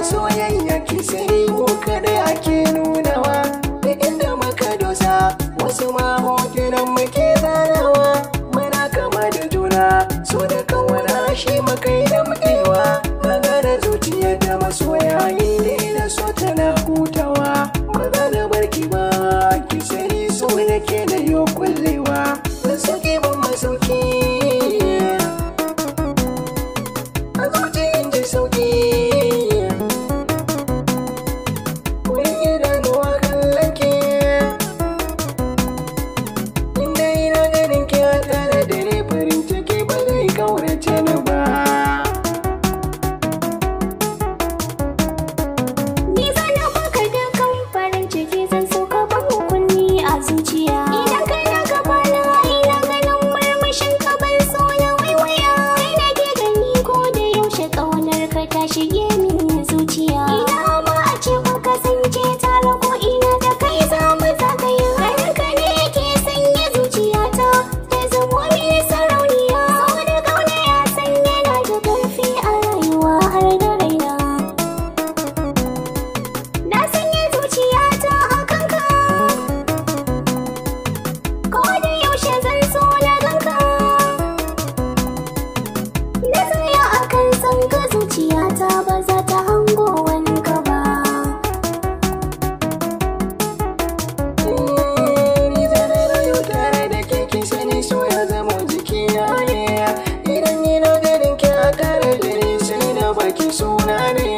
soyayya ki sani mu kada ake nunawa da inda muka dosa wasu ma hotunan muke zanawa muna kama da juna so da kawana shi makai da mukewa magana zuciya da masoya inda da so tana hutawa ba za na barki ba ki sani so nake da yo kullewa da sauke ban masauki a zuci in ji sauki shige min zuciya ina ma a ce ku kasance tare ko ina da kai za mu zagaya ranka ne yake sanya zuciyata ta zamo mini sarauniya so da kauna ya sanya na da ƙarfi a rayuwa har da raina na sanya zuciyata a kanka ko da yaushe zan so na ganka na tsaya akan san ka zuciyata ba za ta hango wani gaba. Ni zana rayu tare da ke kin sani so ya zama jikina ne idan ina ganin ki a tare da ni sai na baki suna ne